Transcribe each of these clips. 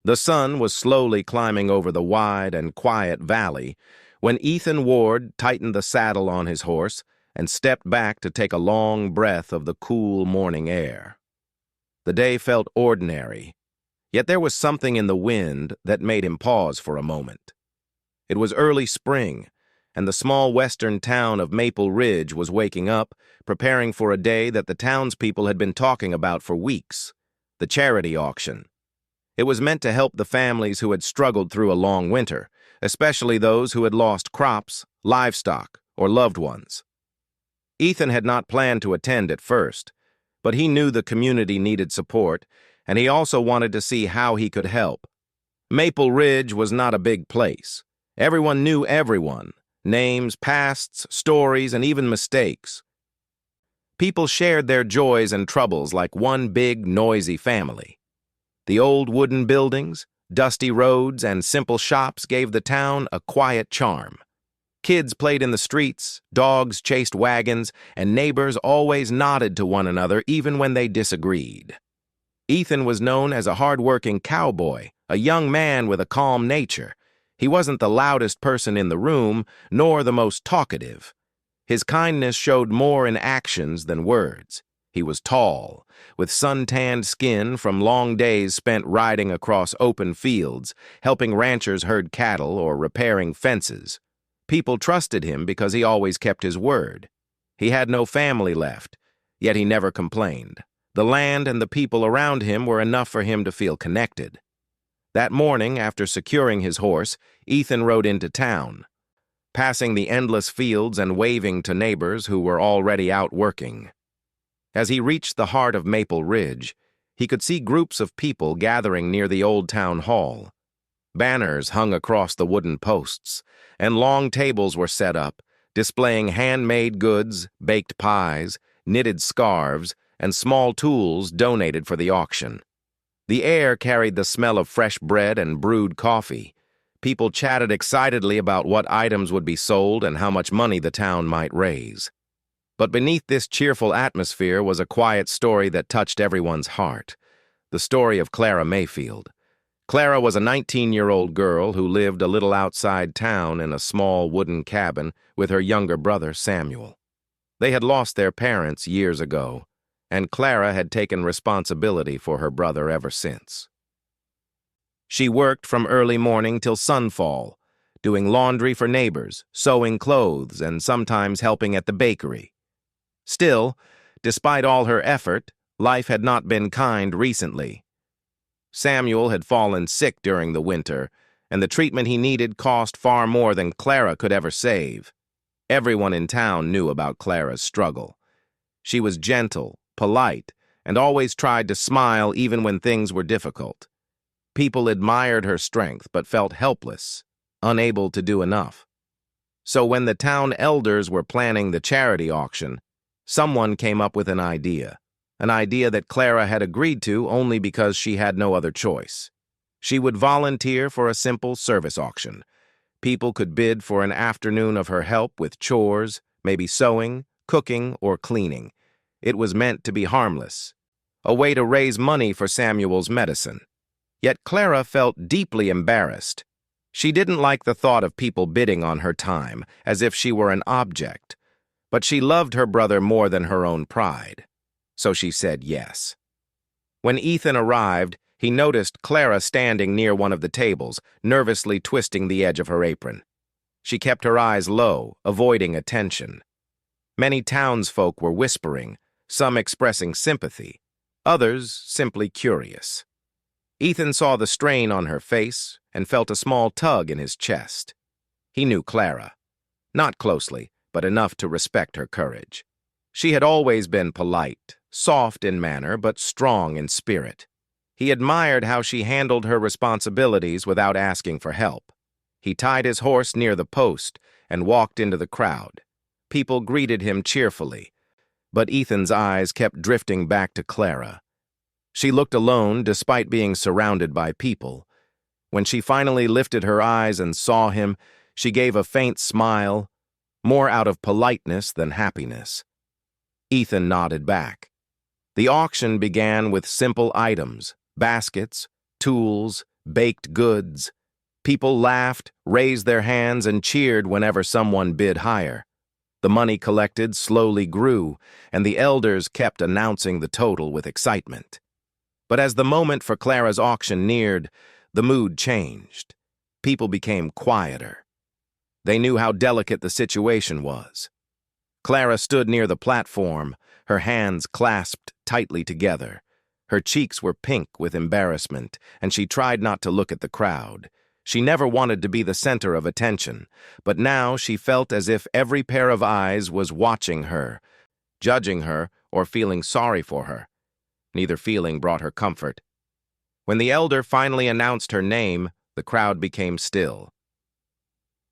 The sun was slowly climbing over the wide and quiet valley when Ethan Ward tightened the saddle on his horse and stepped back to take a long breath of the cool morning air. The day felt ordinary, yet there was something in the wind that made him pause for a moment. It was early spring, and the small western town of Maple Ridge was waking up, preparing for a day that the townspeople had been talking about for weeks: the charity auction. It was meant to help the families who had struggled through a long winter, especially those who had lost crops, livestock, or loved ones. Ethan had not planned to attend at first, but he knew the community needed support, and he also wanted to see how he could help. Maple Ridge was not a big place. Everyone knew everyone: names, pasts, stories, and even mistakes. People shared their joys and troubles like one big, noisy family. The old wooden buildings, dusty roads, and simple shops gave the town a quiet charm. Kids played in the streets, dogs chased wagons, and neighbors always nodded to one another even when they disagreed. Ethan was known as a hard-working cowboy, a young man with a calm nature. He wasn't the loudest person in the room, nor the most talkative. His kindness showed more in actions than words. He was tall, with sun-tanned skin from long days spent riding across open fields, helping ranchers herd cattle or repairing fences. People trusted him because he always kept his word. He had no family left, yet he never complained. The land and the people around him were enough for him to feel connected. That morning, after securing his horse, Ethan rode into town, passing the endless fields and waving to neighbors who were already out working. As he reached the heart of Maple Ridge, he could see groups of people gathering near the old town hall. Banners hung across the wooden posts, and long tables were set up, displaying handmade goods, baked pies, knitted scarves, and small tools donated for the auction. The air carried the smell of fresh bread and brewed coffee. People chatted excitedly about what items would be sold and how much money the town might raise. But beneath this cheerful atmosphere was a quiet story that touched everyone's heart: the story of Clara Mayfield. Clara was a 19-year-old girl who lived a little outside town in a small wooden cabin with her younger brother, Samuel. They had lost their parents years ago, and Clara had taken responsibility for her brother ever since. She worked from early morning till sunfall, doing laundry for neighbors, sewing clothes, and sometimes helping at the bakery. Still, despite all her effort, life had not been kind recently. Samuel had fallen sick during the winter, and the treatment he needed cost far more than Clara could ever save. Everyone in town knew about Clara's struggle. She was gentle, polite, and always tried to smile even when things were difficult. People admired her strength but felt helpless, unable to do enough. So when the town elders were planning the charity auction, someone came up with an idea that Clara had agreed to only because she had no other choice. She would volunteer for a simple service auction. People could bid for an afternoon of her help with chores, maybe sewing, cooking, or cleaning. It was meant to be harmless, a way to raise money for Samuel's medicine. Yet Clara felt deeply embarrassed. She didn't like the thought of people bidding on her time, as if she were an object. But she loved her brother more than her own pride. So she said yes. When Ethan arrived, he noticed Clara standing near one of the tables, nervously twisting the edge of her apron. She kept her eyes low, avoiding attention. Many townsfolk were whispering, some expressing sympathy, others simply curious. Ethan saw the strain on her face and felt a small tug in his chest. He knew Clara. Not closely, but enough to respect her courage. She had always been polite, soft in manner, but strong in spirit. He admired how she handled her responsibilities without asking for help. He tied his horse near the post and walked into the crowd. People greeted him cheerfully, but Ethan's eyes kept drifting back to Clara. She looked alone despite being surrounded by people. When she finally lifted her eyes and saw him, she gave a faint smile, more out of politeness than happiness. Ethan nodded back. The auction began with simple items: baskets, tools, baked goods. People laughed, raised their hands, and cheered whenever someone bid higher. The money collected slowly grew, and the elders kept announcing the total with excitement. But as the moment for Clara's auction neared, the mood changed. People became quieter. They knew how delicate the situation was. Clara stood near the platform, her hands clasped tightly together. Her cheeks were pink with embarrassment, and she tried not to look at the crowd. She never wanted to be the center of attention, but now she felt as if every pair of eyes was watching her, judging her, or feeling sorry for her. Neither feeling brought her comfort. When the elder finally announced her name, the crowd became still.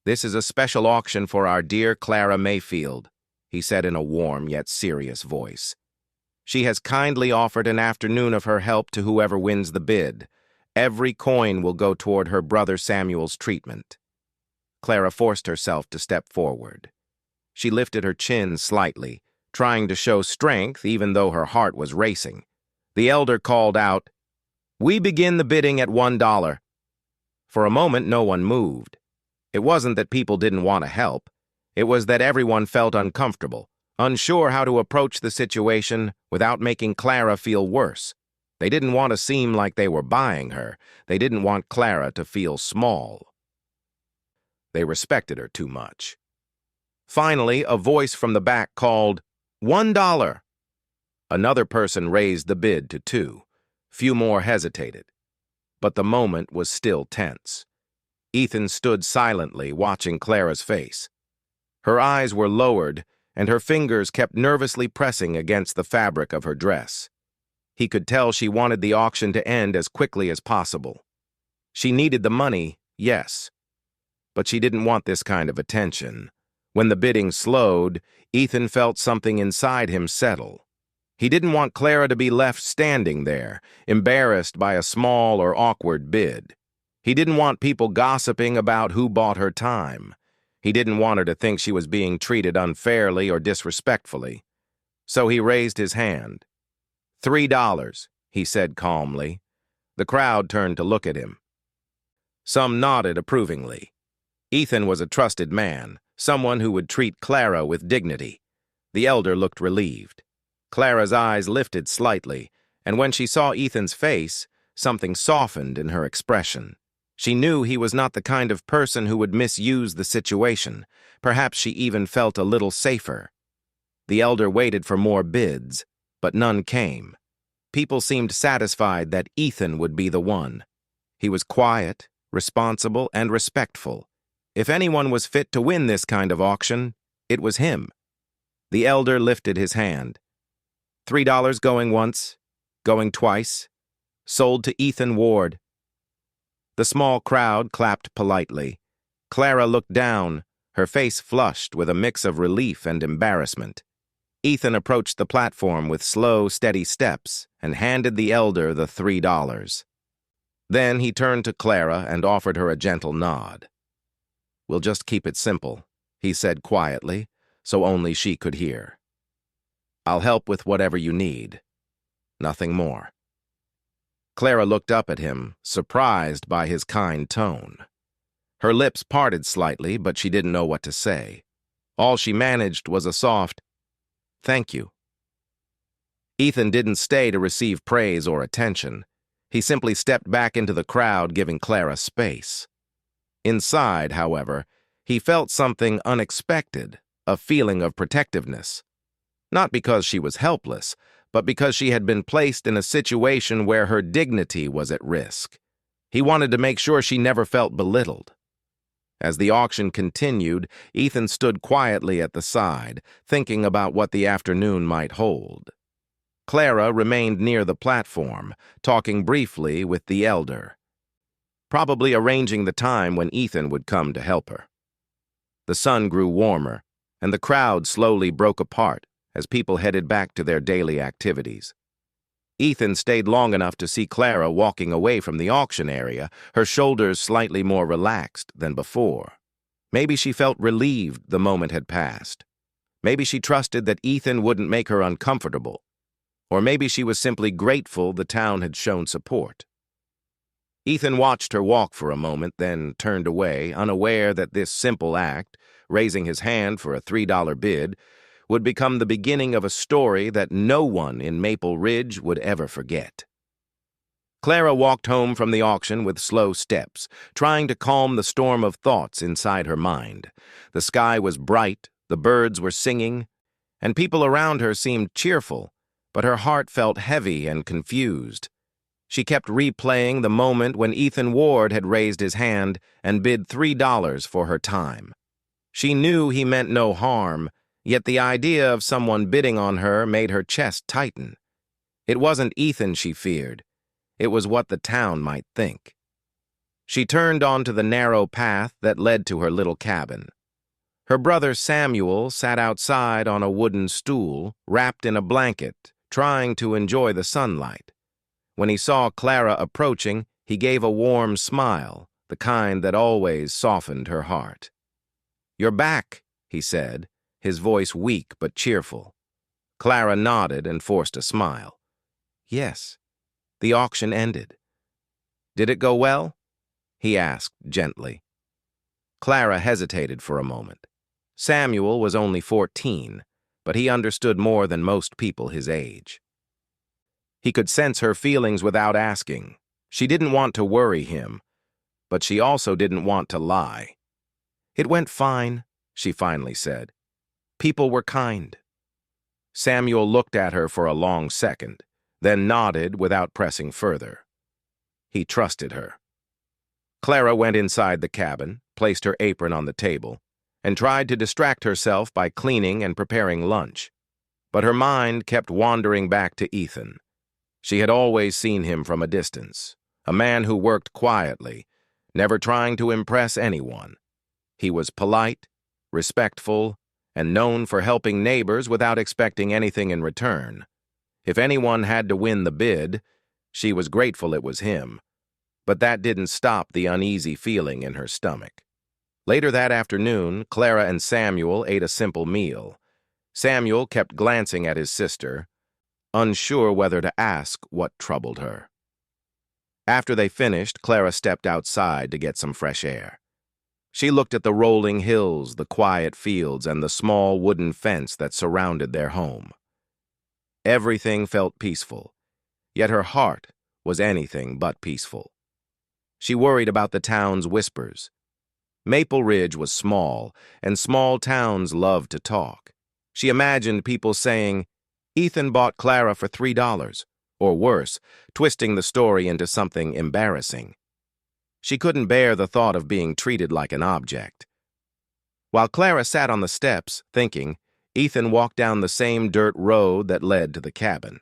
"This is a special auction for our dear Clara Mayfield," he said in a warm yet serious voice. "She has kindly offered an afternoon of her help to whoever wins the bid. Every coin will go toward her brother Samuel's treatment." Clara forced herself to step forward. She lifted her chin slightly, trying to show strength even though her heart was racing. The elder called out, "We begin the bidding at $1. For a moment, no one moved. It wasn't that people didn't want to help. It was that everyone felt uncomfortable, unsure how to approach the situation without making Clara feel worse. They didn't want to seem like they were buying her. They didn't want Clara to feel small. They respected her too much. Finally, a voice from the back called, $1. Another person raised the bid to $2. Few more hesitated. But the moment was still tense. Ethan stood silently, watching Clara's face. Her eyes were lowered, and her fingers kept nervously pressing against the fabric of her dress. He could tell she wanted the auction to end as quickly as possible. She needed the money, yes, but she didn't want this kind of attention. When the bidding slowed, Ethan felt something inside him settle. He didn't want Clara to be left standing there, embarrassed by a small or awkward bid. He didn't want people gossiping about who bought her time. He didn't want her to think she was being treated unfairly or disrespectfully. So he raised his hand. $3, he said calmly. The crowd turned to look at him. Some nodded approvingly. Ethan was a trusted man, someone who would treat Clara with dignity. The elder looked relieved. Clara's eyes lifted slightly, and when she saw Ethan's face, something softened in her expression. She knew he was not the kind of person who would misuse the situation. Perhaps she even felt a little safer. The elder waited for more bids, but none came. People seemed satisfied that Ethan would be the one. He was quiet, responsible, and respectful. If anyone was fit to win this kind of auction, it was him. The elder lifted his hand. $3 going once, going twice. Sold to Ethan Ward. The small crowd clapped politely. Clara looked down, her face flushed with a mix of relief and embarrassment. Ethan approached the platform with slow, steady steps and handed the elder the $3. Then he turned to Clara and offered her a gentle nod. "We'll just keep it simple," he said quietly, so only she could hear. "I'll help with whatever you need. Nothing more." Clara looked up at him, surprised by his kind tone. Her lips parted slightly, but she didn't know what to say. All she managed was a soft, "Thank you." Ethan didn't stay to receive praise or attention. He simply stepped back into the crowd, giving Clara space. Inside, however, he felt something unexpected, a feeling of protectiveness. Not because she was helpless, but because she had been placed in a situation where her dignity was at risk. He wanted to make sure she never felt belittled. As the auction continued, Ethan stood quietly at the side, thinking about what the afternoon might hold. Clara remained near the platform, talking briefly with the elder, probably arranging the time when Ethan would come to help her. The sun grew warmer, and the crowd slowly broke apart as people headed back to their daily activities. Ethan stayed long enough to see Clara walking away from the auction area, her shoulders slightly more relaxed than before. Maybe she felt relieved the moment had passed. Maybe she trusted that Ethan wouldn't make her uncomfortable. Or maybe she was simply grateful the town had shown support. Ethan watched her walk for a moment, then turned away, unaware that this simple act, raising his hand for a $3 bid, would become the beginning of a story that no one in Maple Ridge would ever forget. Clara walked home from the auction with slow steps, trying to calm the storm of thoughts inside her mind. The sky was bright, the birds were singing, and people around her seemed cheerful, but her heart felt heavy and confused. She kept replaying the moment when Ethan Ward had raised his hand and bid $3 for her time. She knew he meant no harm, yet the idea of someone bidding on her made her chest tighten. It wasn't Ethan she feared. It was what the town might think. She turned onto the narrow path that led to her little cabin. Her brother Samuel sat outside on a wooden stool, wrapped in a blanket, trying to enjoy the sunlight. When he saw Clara approaching, he gave a warm smile, the kind that always softened her heart. "You're back," he said, his voice weak but cheerful. Clara nodded and forced a smile. "Yes." The auction ended. "Did it go well?" he asked gently. Clara hesitated for a moment. Samuel was only 14, but he understood more than most people his age. He could sense her feelings without asking. She didn't want to worry him, but she also didn't want to lie. "It went fine," she finally said. "People were kind." Samuel looked at her for a long second, then nodded without pressing further. He trusted her. Clara went inside the cabin, placed her apron on the table, and tried to distract herself by cleaning and preparing lunch. But her mind kept wandering back to Ethan. She had always seen him from a distance, a man who worked quietly, never trying to impress anyone. He was polite, respectful, and known for helping neighbors without expecting anything in return. If anyone had to win the bid, she was grateful it was him. But that didn't stop the uneasy feeling in her stomach. Later that afternoon, Clara and Samuel ate a simple meal. Samuel kept glancing at his sister, unsure whether to ask what troubled her. After they finished, Clara stepped outside to get some fresh air. She looked at the rolling hills, the quiet fields, and the small wooden fence that surrounded their home. Everything felt peaceful, yet her heart was anything but peaceful. She worried about the town's whispers. Maple Ridge was small, and small towns loved to talk. She imagined people saying, "Ethan bought Clara for $3, or worse, twisting the story into something embarrassing. She couldn't bear the thought of being treated like an object. While Clara sat on the steps, thinking, Ethan walked down the same dirt road that led to the cabin.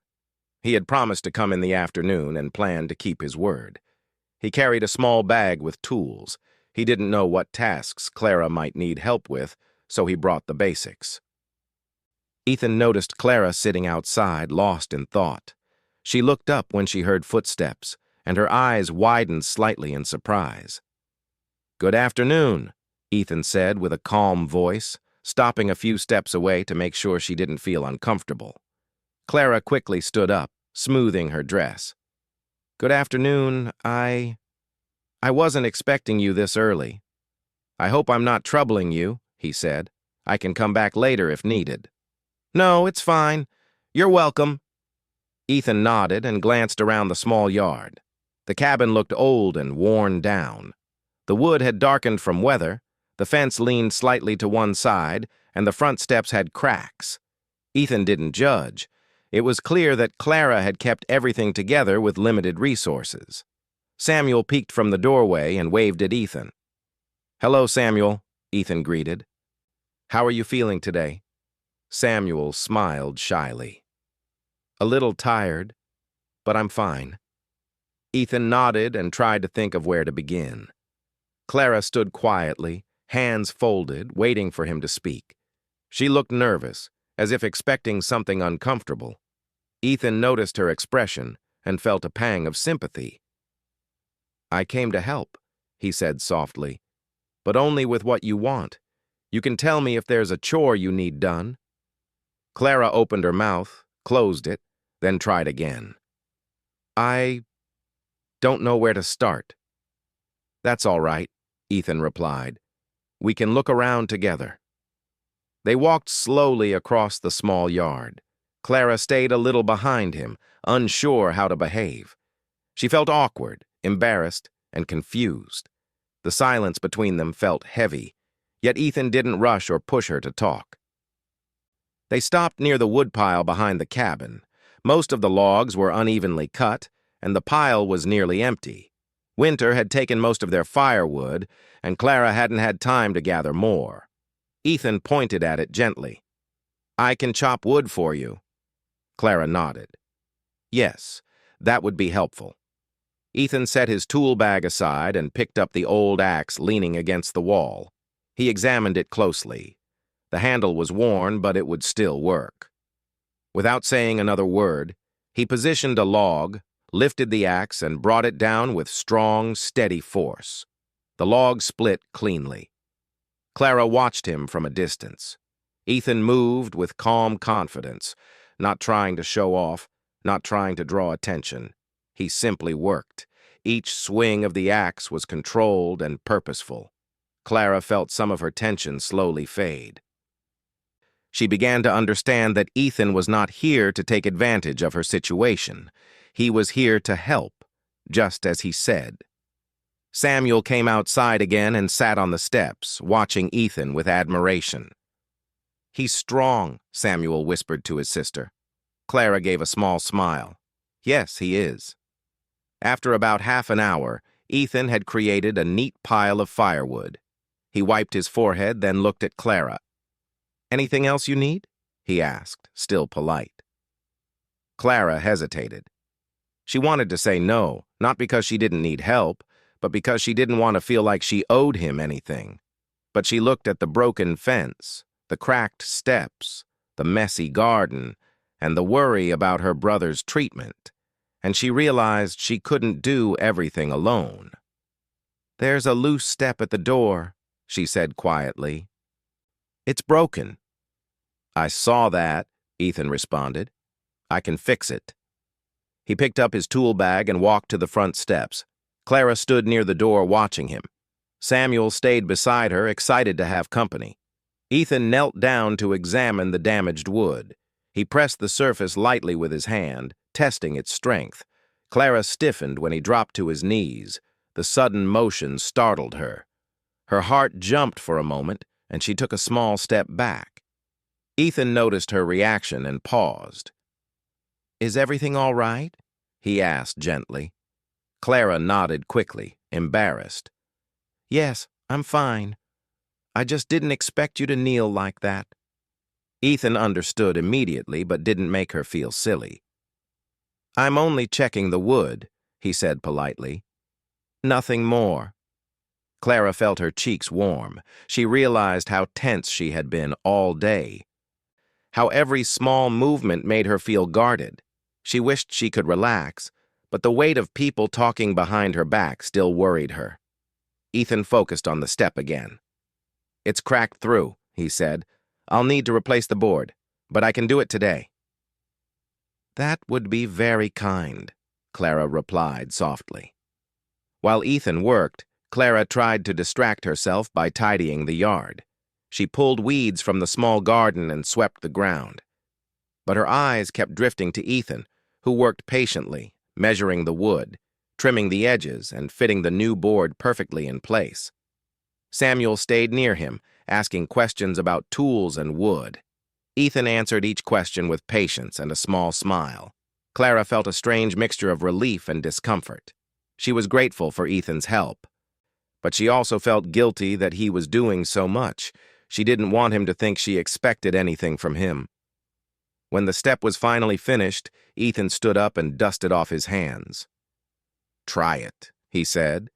He had promised to come in the afternoon and planned to keep his word. He carried a small bag with tools. He didn't know what tasks Clara might need help with, so he brought the basics. Ethan noticed Clara sitting outside, lost in thought. She looked up when she heard footsteps, and her eyes widened slightly in surprise. "Good afternoon," Ethan said with a calm voice, stopping a few steps away to make sure she didn't feel uncomfortable. Clara quickly stood up, smoothing her dress. "Good afternoon. I wasn't expecting you this early. I hope I'm not troubling you," he said. "I can come back later if needed." "No, it's fine. You're welcome." Ethan nodded and glanced around the small yard. The cabin looked old and worn down. The wood had darkened from weather, the fence leaned slightly to one side, and the front steps had cracks. Ethan didn't judge. It was clear that Clara had kept everything together with limited resources. Samuel peeked from the doorway and waved at Ethan. "Hello, Samuel," Ethan greeted. "How are you feeling today?" Samuel smiled shyly. "A little tired, but I'm fine." Ethan nodded and tried to think of where to begin. Clara stood quietly, hands folded, waiting for him to speak. She looked nervous, as if expecting something uncomfortable. Ethan noticed her expression and felt a pang of sympathy. "I came to help," he said softly, "but only with what you want. You can tell me if there's a chore you need done." Clara opened her mouth, closed it, then tried again. "I don't know where to start." "That's all right," Ethan replied. "We can look around together." They walked slowly across the small yard. Clara stayed a little behind him, unsure how to behave. She felt awkward, embarrassed, and confused. The silence between them felt heavy, yet Ethan didn't rush or push her to talk. They stopped near the woodpile behind the cabin. Most of the logs were unevenly cut, and the pile was nearly empty. Winter had taken most of their firewood, and Clara hadn't had time to gather more. Ethan pointed at it gently. "I can chop wood for you." Clara nodded. "Yes, that would be helpful." Ethan set his tool bag aside and picked up the old axe leaning against the wall. He examined it closely. The handle was worn, but it would still work. Without saying another word, he positioned a log, lifted the axe, and brought it down with strong, steady force. The log split cleanly. Clara watched him from a distance. Ethan moved with calm confidence, not trying to show off, not trying to draw attention. He simply worked. Each swing of the axe was controlled and purposeful. Clara felt some of her tension slowly fade. She began to understand that Ethan was not here to take advantage of her situation. He was here to help, just as he said. Samuel came outside again and sat on the steps, watching Ethan with admiration. "He's strong," Samuel whispered to his sister. Clara gave a small smile. "Yes, he is." After about half an hour, Ethan had created a neat pile of firewood. He wiped his forehead, then looked at Clara. "Anything else you need?" he asked, still polite. Clara hesitated. She wanted to say no, not because she didn't need help, but because she didn't want to feel like she owed him anything. But she looked at the broken fence, the cracked steps, the messy garden, and the worry about her brother's treatment, and she realized she couldn't do everything alone. "There's a loose step at the door," she said quietly. "It's broken." "I saw that," Ethan responded. "I can fix it." He picked up his tool bag and walked to the front steps. Clara stood near the door watching him. Samuel stayed beside her, excited to have company. Ethan knelt down to examine the damaged wood. He pressed the surface lightly with his hand, testing its strength. Clara stiffened when he dropped to his knees. The sudden motion startled her. Her heart jumped for a moment, and she took a small step back. Ethan noticed her reaction and paused. "Is everything all right?" he asked gently. Clara nodded quickly, embarrassed. "Yes, I'm fine. I just didn't expect you to kneel like that." Ethan understood immediately, but didn't make her feel silly. "I'm only checking the wood," he said politely. "Nothing more." Clara felt her cheeks warm. She realized how tense she had been all day, how every small movement made her feel guarded. She wished she could relax, but the weight of people talking behind her back still worried her. Ethan focused on the step again. "It's cracked through," he said. "I'll need to replace the board, but I can do it today." "That would be very kind," Clara replied softly. While Ethan worked, Clara tried to distract herself by tidying the yard. She pulled weeds from the small garden and swept the ground. But her eyes kept drifting to Ethan, who worked patiently, measuring the wood, trimming the edges, and fitting the new board perfectly in place. Samuel stayed near him, asking questions about tools and wood. Ethan answered each question with patience and a small smile. Clara felt a strange mixture of relief and discomfort. She was grateful for Ethan's help, but she also felt guilty that he was doing so much. She didn't want him to think she expected anything from him. When the step was finally finished, Ethan stood up and dusted off his hands. "Try it," he said.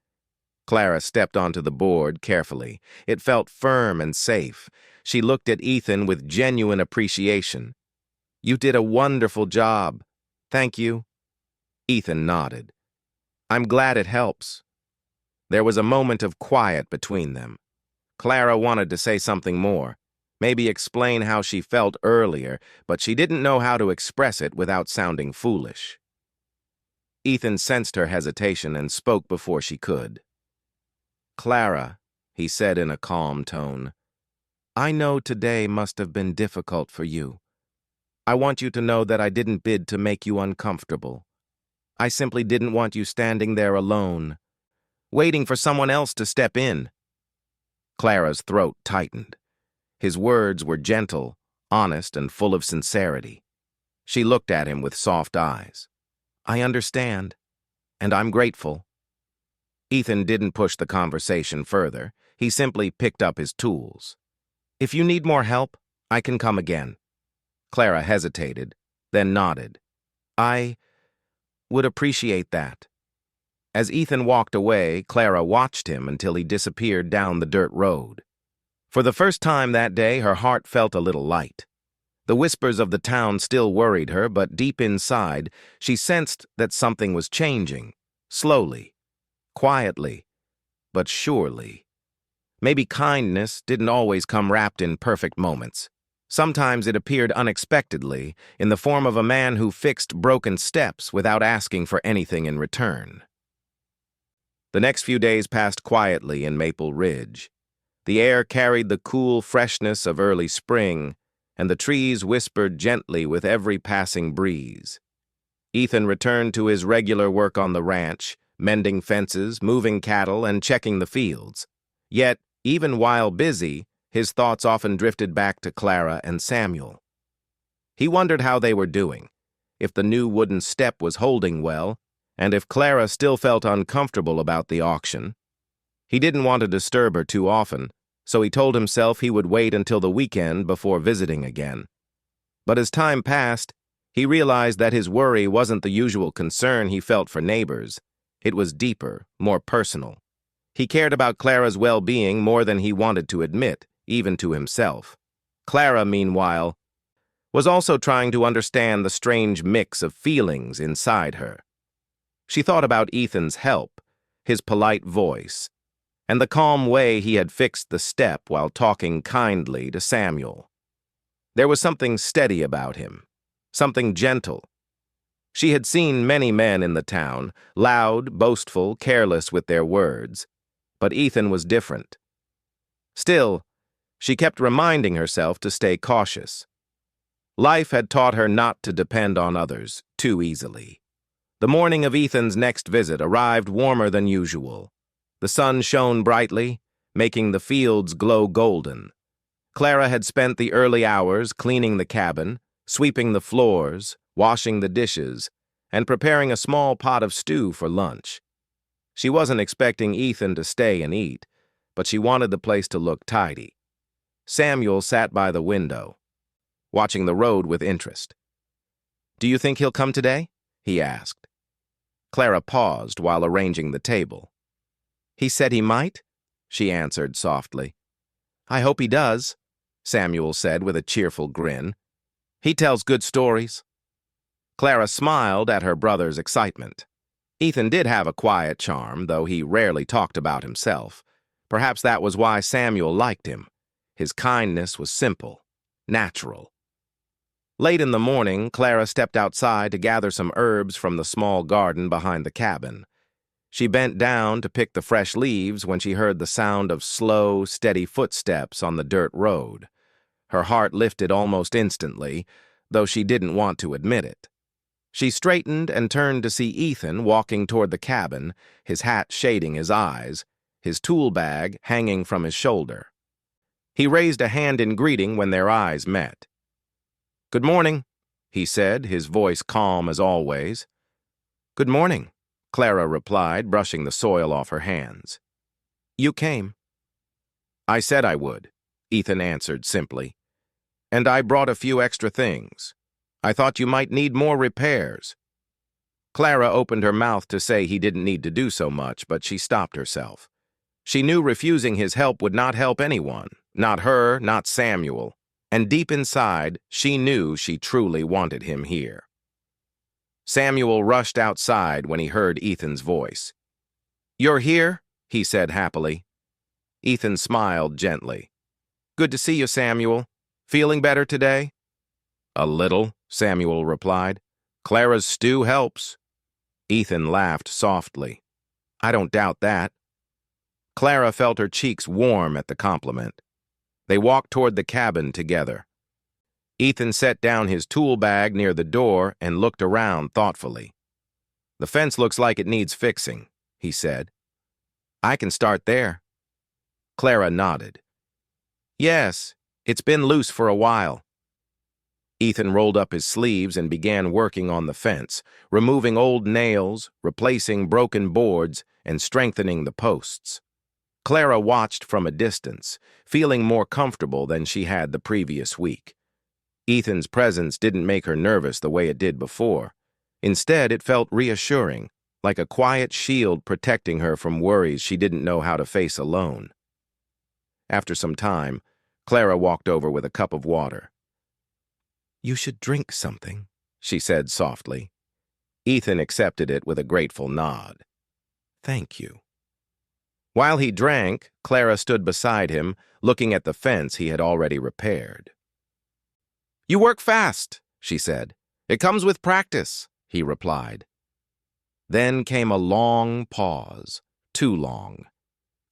Clara stepped onto the board carefully. It felt firm and safe. She looked at Ethan with genuine appreciation. "You did a wonderful job. Thank you." Ethan nodded. "I'm glad it helps." There was a moment of quiet between them. Clara wanted to say something more, maybe explain how she felt earlier, but she didn't know how to express it without sounding foolish. Ethan sensed her hesitation and spoke before she could. "Clara," he said in a calm tone, "I know today must have been difficult for you. I want you to know that I didn't bid to make you uncomfortable. I simply didn't want you standing there alone, waiting for someone else to step in." Clara's throat tightened. His words were gentle, honest, and full of sincerity. She looked at him with soft eyes. "I understand, and I'm grateful." Ethan didn't push the conversation further. He simply picked up his tools. "If you need more help, I can come again." Clara hesitated, then nodded. "I would appreciate that." As Ethan walked away, Clara watched him until he disappeared down the dirt road. For the first time that day, her heart felt a little light. The whispers of the town still worried her, but deep inside, she sensed that something was changing, slowly, quietly, but surely. Maybe kindness didn't always come wrapped in perfect moments. Sometimes it appeared unexpectedly, in the form of a man who fixed broken steps without asking for anything in return. The next few days passed quietly in Maple Ridge. The air carried the cool freshness of early spring, and the trees whispered gently with every passing breeze. Ethan returned to his regular work on the ranch, mending fences, moving cattle, and checking the fields. Yet, even while busy, his thoughts often drifted back to Clara and Samuel. He wondered how they were doing, if the new wooden step was holding well, and if Clara still felt uncomfortable about the auction. He didn't want to disturb her too often, so he told himself he would wait until the weekend before visiting again. But as time passed, he realized that his worry wasn't the usual concern he felt for neighbors. It was deeper, more personal. He cared about Clara's well-being more than he wanted to admit, even to himself. Clara, meanwhile, was also trying to understand the strange mix of feelings inside her. She thought about Ethan's help, his polite voice, and the calm way he had fixed the step while talking kindly to Samuel. There was something steady about him, something gentle. She had seen many men in the town, loud, boastful, careless with their words, but Ethan was different. Still, she kept reminding herself to stay cautious. Life had taught her not to depend on others too easily. The morning of Ethan's next visit arrived warmer than usual. The sun shone brightly, making the fields glow golden. Clara had spent the early hours cleaning the cabin, sweeping the floors, washing the dishes, and preparing a small pot of stew for lunch. She wasn't expecting Ethan to stay and eat, but she wanted the place to look tidy. Samuel sat by the window, watching the road with interest. "Do you think he'll come today?" he asked. Clara paused while arranging the table. "He said he might," she answered softly. "I hope he does," Samuel said with a cheerful grin. "He tells good stories." Clara smiled at her brother's excitement. Ethan did have a quiet charm, though he rarely talked about himself. Perhaps that was why Samuel liked him. His kindness was simple, natural. Late in the morning, Clara stepped outside to gather some herbs from the small garden behind the cabin. She bent down to pick the fresh leaves when she heard the sound of slow, steady footsteps on the dirt road. Her heart lifted almost instantly, though she didn't want to admit it. She straightened and turned to see Ethan walking toward the cabin, his hat shading his eyes, his tool bag hanging from his shoulder. He raised a hand in greeting when their eyes met. "Good morning," he said, his voice calm as always. "Good morning," Clara replied, brushing the soil off her hands. "You came." "I said I would," Ethan answered simply. "And I brought a few extra things. I thought you might need more repairs." Clara opened her mouth to say he didn't need to do so much, but she stopped herself. She knew refusing his help would not help anyone, not her, not Samuel, and deep inside, she knew she truly wanted him here. Samuel rushed outside when he heard Ethan's voice. "You're here?" he said happily. Ethan smiled gently. "Good to see you, Samuel. Feeling better today?" "A little," Samuel replied. "Clara's stew helps." Ethan laughed softly. I don't doubt that. Clara felt her cheeks warm at the compliment. They walked toward the cabin together. Ethan set down his tool bag near the door and looked around thoughtfully. The fence looks like it needs fixing, he said. I can start there. Clara nodded. Yes, it's been loose for a while. Ethan rolled up his sleeves and began working on the fence, removing old nails, replacing broken boards, and strengthening the posts. Clara watched from a distance, feeling more comfortable than she had the previous week. Ethan's presence didn't make her nervous the way it did before. Instead, it felt reassuring, like a quiet shield protecting her from worries she didn't know how to face alone. After some time, Clara walked over with a cup of water. You should drink something, she said softly. Ethan accepted it with a grateful nod. Thank you. While he drank, Clara stood beside him, looking at the fence he had already repaired. You work fast, she said. It comes with practice, he replied. Then came a long pause, too long.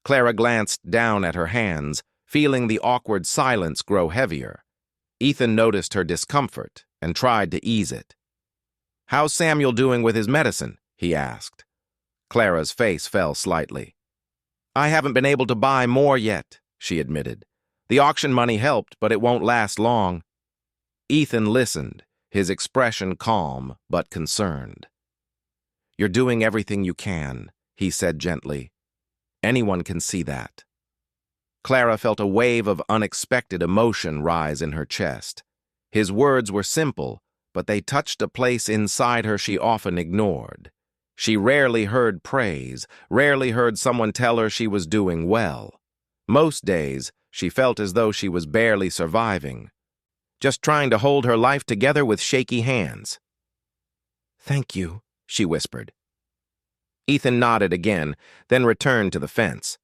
Clara glanced down at her hands, feeling the awkward silence grow heavier. Ethan noticed her discomfort and tried to ease it. How's Samuel doing with his medicine? He asked. Clara's face fell slightly. I haven't been able to buy more yet, she admitted. The auction money helped, but it won't last long. Ethan listened, his expression calm but concerned. You're doing everything you can, he said gently. Anyone can see that. Clara felt a wave of unexpected emotion rise in her chest. His words were simple, but they touched a place inside her she often ignored. She rarely heard praise, rarely heard someone tell her she was doing well. Most days, she felt as though she was barely surviving, just trying to hold her life together with shaky hands. Thank you, she whispered. Ethan nodded again, then returned to the fence.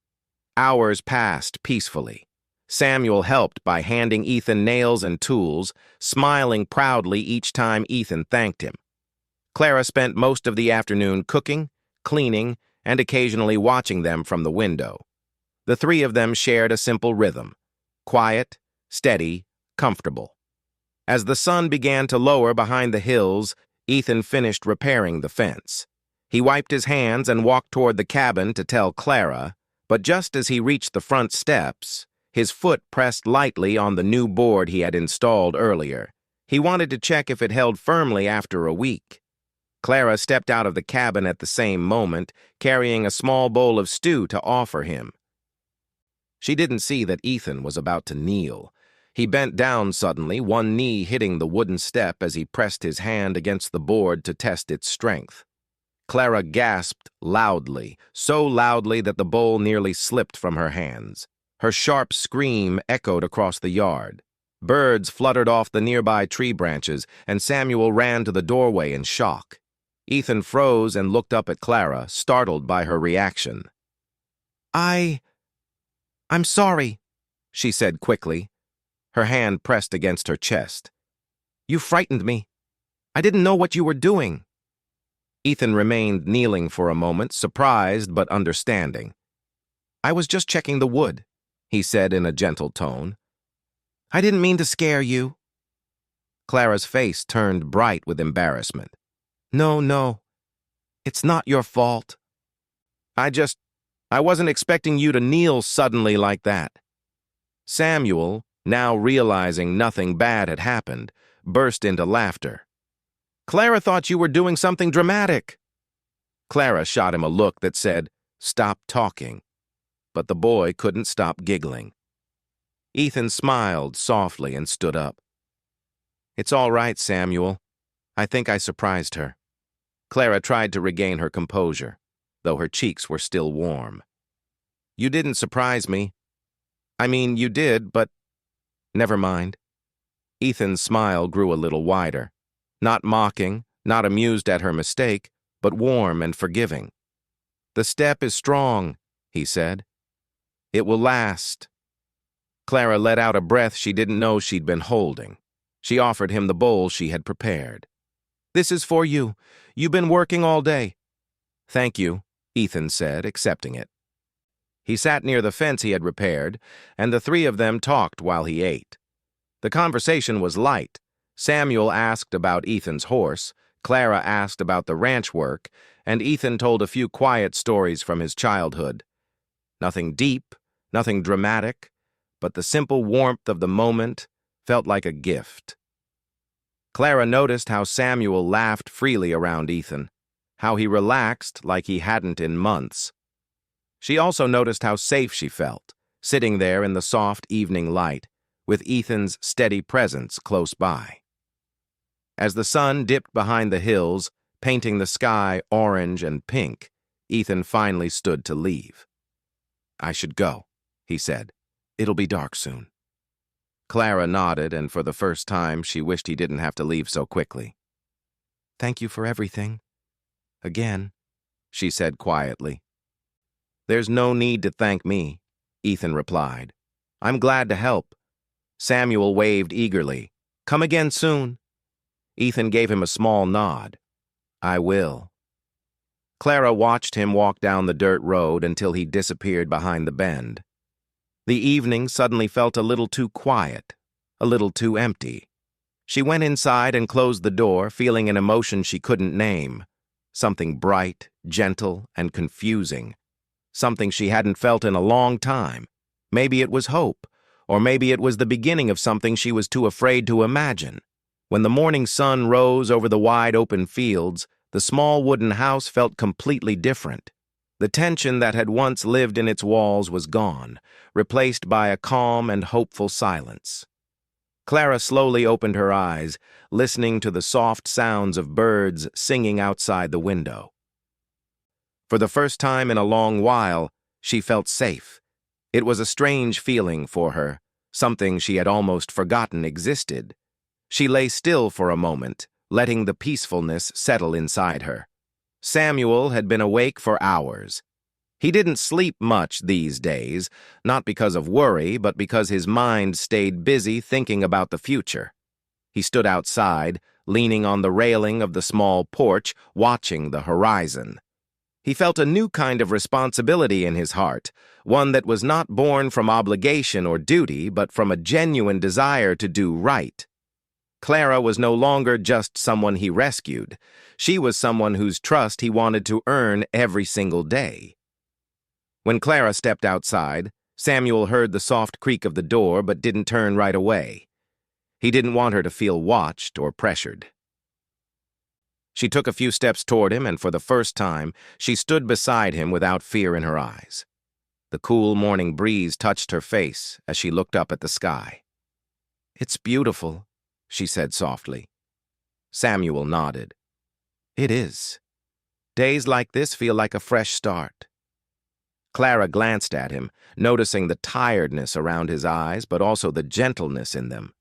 Hours passed peacefully. Samuel helped by handing Ethan nails and tools, smiling proudly each time Ethan thanked him. Clara spent most of the afternoon cooking, cleaning, and occasionally watching them from the window. The three of them shared a simple rhythm: quiet, steady, comfortable. As the sun began to lower behind the hills, Ethan finished repairing the fence. He wiped his hands and walked toward the cabin to tell Clara, but just as he reached the front steps, his foot pressed lightly on the new board he had installed earlier. He wanted to check if it held firmly after a week. Clara stepped out of the cabin at the same moment, carrying a small bowl of stew to offer him. She didn't see that Ethan was about to kneel. He bent down suddenly, one knee hitting the wooden step as he pressed his hand against the board to test its strength. Clara gasped loudly, so loudly that the bowl nearly slipped from her hands. Her sharp scream echoed across the yard. Birds fluttered off the nearby tree branches, and Samuel ran to the doorway in shock. Ethan froze and looked up at Clara, startled by her reaction. I'm sorry, she said quickly. Her hand pressed against her chest. You frightened me. I didn't know what you were doing. Ethan remained kneeling for a moment, surprised but understanding. I was just checking the wood, he said in a gentle tone. I didn't mean to scare you. Clara's face turned bright with embarrassment. No, it's not your fault. I wasn't expecting you to kneel suddenly like that. Samuel, now realizing nothing bad had happened, burst into laughter. Clara thought you were doing something dramatic. Clara shot him a look that said, stop talking. But the boy couldn't stop giggling. Ethan smiled softly and stood up. It's all right, Samuel. I think I surprised her. Clara tried to regain her composure, though her cheeks were still warm. You didn't surprise me. I mean, you did, but never mind. Ethan's smile grew a little wider. Not mocking, not amused at her mistake, but warm and forgiving. The step is strong, he said. It will last. Clara let out a breath she didn't know she'd been holding. She offered him the bowl she had prepared. This is for you. You've been working all day. "Thank you," Ethan said, accepting it. He sat near the fence he had repaired, and the three of them talked while he ate. The conversation was light. Samuel asked about Ethan's horse, Clara asked about the ranch work, and Ethan told a few quiet stories from his childhood. Nothing deep, nothing dramatic, but the simple warmth of the moment felt like a gift. Clara noticed how Samuel laughed freely around Ethan, how he relaxed like he hadn't in months. She also noticed how safe she felt, sitting there in the soft evening light, with Ethan's steady presence close by. As the sun dipped behind the hills, painting the sky orange and pink, Ethan finally stood to leave. "I should go," he said. "It'll be dark soon." Clara nodded, and for the first time she wished he didn't have to leave so quickly. "Thank you for everything. Again," she said quietly. "There's no need to thank me," Ethan replied. "I'm glad to help." Samuel waved eagerly. "Come again soon." Ethan gave him a small nod. "I will." Clara watched him walk down the dirt road until he disappeared behind the bend. The evening suddenly felt a little too quiet, a little too empty. She went inside and closed the door, feeling an emotion she couldn't name. Something bright, gentle, and confusing. Something she hadn't felt in a long time. Maybe it was hope, or maybe it was the beginning of something she was too afraid to imagine. When the morning sun rose over the wide open fields, the small wooden house felt completely different. The tension that had once lived in its walls was gone, replaced by a calm and hopeful silence. Clara slowly opened her eyes, listening to the soft sounds of birds singing outside the window. For the first time in a long while, she felt safe. It was a strange feeling for her, something she had almost forgotten existed. She lay still for a moment, letting the peacefulness settle inside her. Samuel had been awake for hours. He didn't sleep much these days, not because of worry, but because his mind stayed busy thinking about the future. He stood outside, leaning on the railing of the small porch, watching the horizon. He felt a new kind of responsibility in his heart, one that was not born from obligation or duty, but from a genuine desire to do right. Clara was no longer just someone he rescued. She was someone whose trust he wanted to earn every single day. When Clara stepped outside, Samuel heard the soft creak of the door but didn't turn right away. He didn't want her to feel watched or pressured. She took a few steps toward him, and for the first time, she stood beside him without fear in her eyes. The cool morning breeze touched her face as she looked up at the sky. "It's beautiful," she said softly. Samuel nodded. "It is. Days like this feel like a fresh start." Clara glanced at him, noticing the tiredness around his eyes, but also the gentleness in them.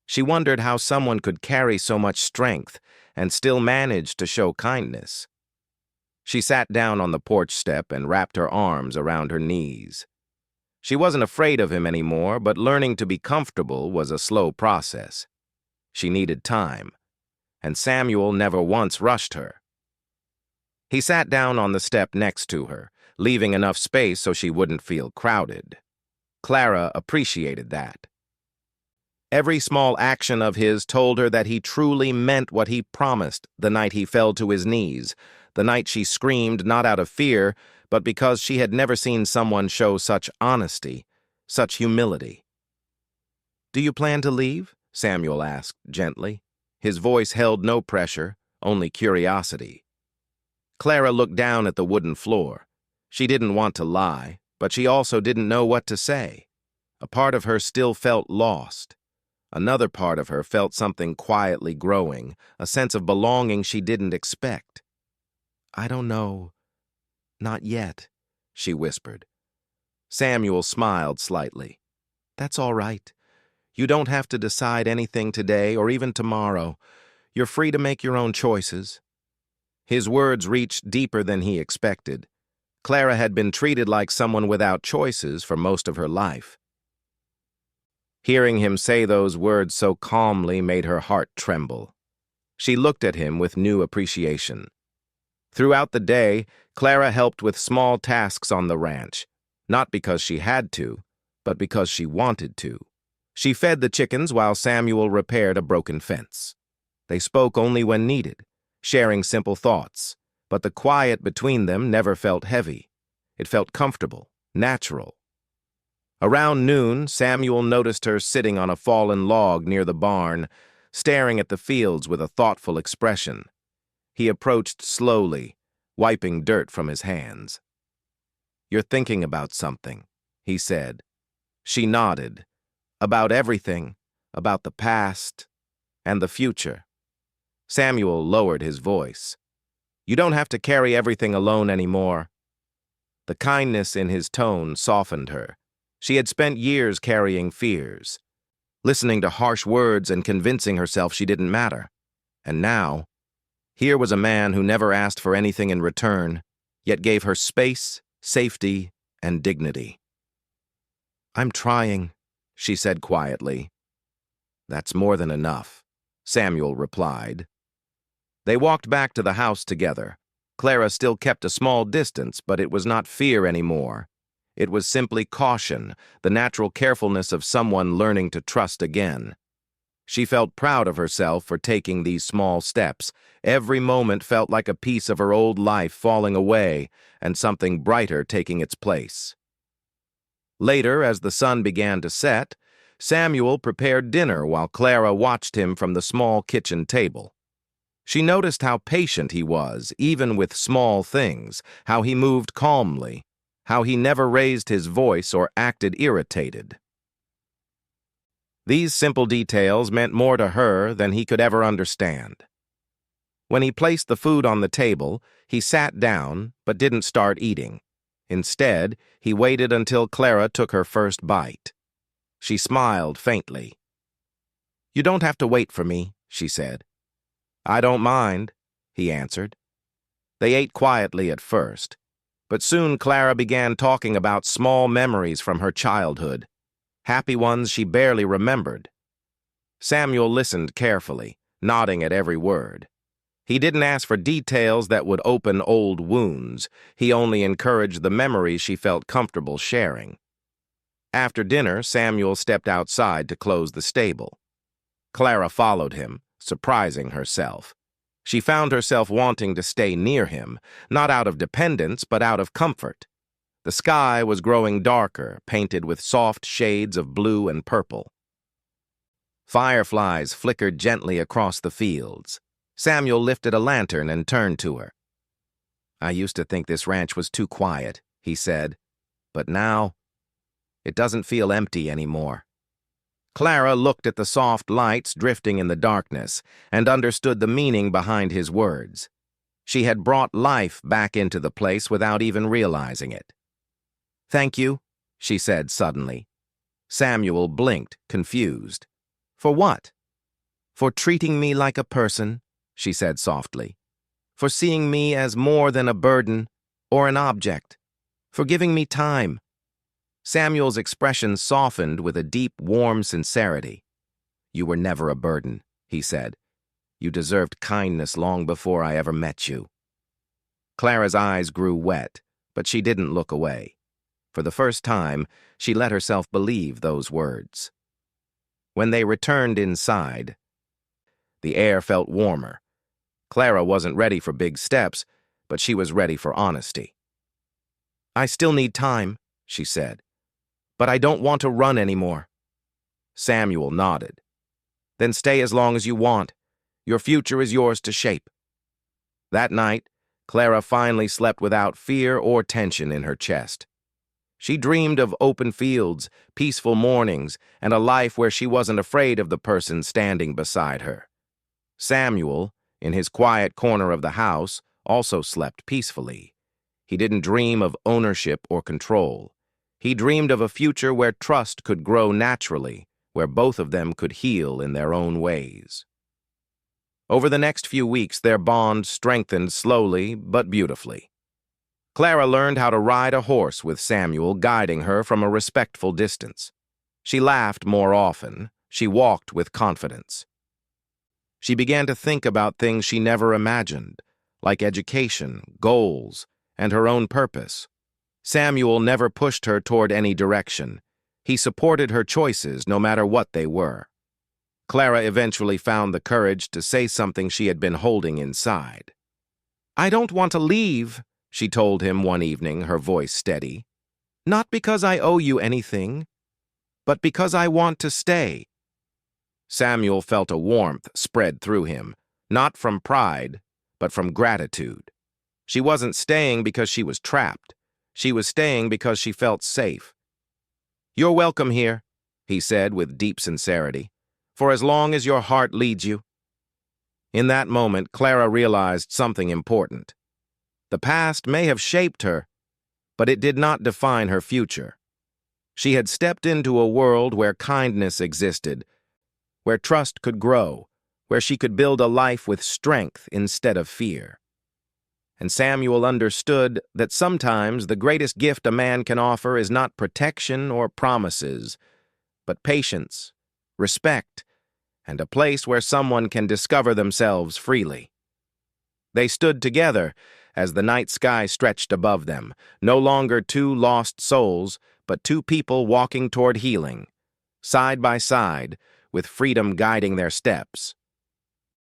She wondered how someone could carry so much strength and still manage to show kindness. She sat down on the porch step and wrapped her arms around her knees. She wasn't afraid of him anymore, but learning to be comfortable was a slow process. She needed time, and Samuel never once rushed her. He sat down on the step next to her, leaving enough space so she wouldn't feel crowded. Clara appreciated that. Every small action of his told her that he truly meant what he promised the night he fell to his knees, the night she screamed not out of fear, but because she had never seen someone show such honesty, such humility. "Do you plan to leave?" Samuel asked gently. His voice held no pressure, only curiosity. Clara looked down at the wooden floor. She didn't want to lie, but she also didn't know what to say. A part of her still felt lost. Another part of her felt something quietly growing, a sense of belonging she didn't expect. "I don't know. Not yet," she whispered. Samuel smiled slightly. "That's all right. You don't have to decide anything today or even tomorrow. You're free to make your own choices." His words reached deeper than he expected. Clara had been treated like someone without choices for most of her life. Hearing him say those words so calmly made her heart tremble. She looked at him with new appreciation. Throughout the day, Clara helped with small tasks on the ranch, not because she had to, but because she wanted to. She fed the chickens while Samuel repaired a broken fence. They spoke only when needed, sharing simple thoughts, but the quiet between them never felt heavy. It felt comfortable, natural. Around noon, Samuel noticed her sitting on a fallen log near the barn, staring at the fields with a thoughtful expression. He approached slowly, wiping dirt from his hands. "You're thinking about something," he said. She nodded. "About everything, about the past and the future." Samuel lowered his voice. "You don't have to carry everything alone anymore." The kindness in his tone softened her. She had spent years carrying fears, listening to harsh words and convincing herself she didn't matter. And now, here was a man who never asked for anything in return, yet gave her space, safety, and dignity. "I'm trying," she said quietly. "That's more than enough," Samuel replied. They walked back to the house together. Clara still kept a small distance, but it was not fear anymore. It was simply caution, the natural carefulness of someone learning to trust again. She felt proud of herself for taking these small steps. Every moment felt like a piece of her old life falling away and something brighter taking its place. Later, as the sun began to set, Samuel prepared dinner while Clara watched him from the small kitchen table. She noticed how patient he was, even with small things, how he moved calmly, how he never raised his voice or acted irritated. These simple details meant more to her than he could ever understand. When he placed the food on the table, he sat down but didn't start eating. Instead, he waited until Clara took her first bite. She smiled faintly. "You don't have to wait for me," she said. "I don't mind," he answered. They ate quietly at first, but soon Clara began talking about small memories from her childhood, happy ones she barely remembered. Samuel listened carefully, nodding at every word. He didn't ask for details that would open old wounds. He only encouraged the memories she felt comfortable sharing. After dinner, Samuel stepped outside to close the stable. Clara followed him, surprising herself. She found herself wanting to stay near him, not out of dependence, but out of comfort. The sky was growing darker, painted with soft shades of blue and purple. Fireflies flickered gently across the fields. Samuel lifted a lantern and turned to her. "I used to think this ranch was too quiet," he said, "but now it doesn't feel empty anymore." Clara looked at the soft lights drifting in the darkness and understood the meaning behind his words. She had brought life back into the place without even realizing it. "Thank you," she said suddenly. Samuel blinked, confused. "For what?" "For treating me like a person," she said softly. "For seeing me as more than a burden or an object. For giving me time." Samuel's expression softened with a deep, warm sincerity. "You were never a burden," he said. "You deserved kindness long before I ever met you." Clara's eyes grew wet, but she didn't look away. For the first time, she let herself believe those words. When they returned inside, the air felt warmer. Clara wasn't ready for big steps, but she was ready for honesty. "I still need time," she said. "But I don't want to run anymore." Samuel nodded. "Then stay as long as you want. Your future is yours to shape." That night, Clara finally slept without fear or tension in her chest. She dreamed of open fields, peaceful mornings, and a life where she wasn't afraid of the person standing beside her. Samuel, in his quiet corner of the house, also slept peacefully. He didn't dream of ownership or control. He dreamed of a future where trust could grow naturally, where both of them could heal in their own ways. Over the next few weeks, their bond strengthened slowly but beautifully. Clara learned how to ride a horse with Samuel guiding her from a respectful distance. She laughed more often. She walked with confidence. She began to think about things she never imagined, like education, goals, and her own purpose. Samuel never pushed her toward any direction. He supported her choices no matter what they were. Clara eventually found the courage to say something she had been holding inside. "I don't want to leave," she told him one evening, her voice steady. "Not because I owe you anything, but because I want to stay." Samuel felt a warmth spread through him, not from pride, but from gratitude. She wasn't staying because she was trapped. She was staying because she felt safe. "You're welcome here," he said with deep sincerity, "for as long as your heart leads you." In that moment, Clara realized something important. The past may have shaped her, but it did not define her future. She had stepped into a world where kindness existed, where trust could grow, where she could build a life with strength instead of fear. And Samuel understood that sometimes the greatest gift a man can offer is not protection or promises, but patience, respect, and a place where someone can discover themselves freely. They stood together as the night sky stretched above them, no longer two lost souls, but two people walking toward healing, side by side, with freedom guiding their steps.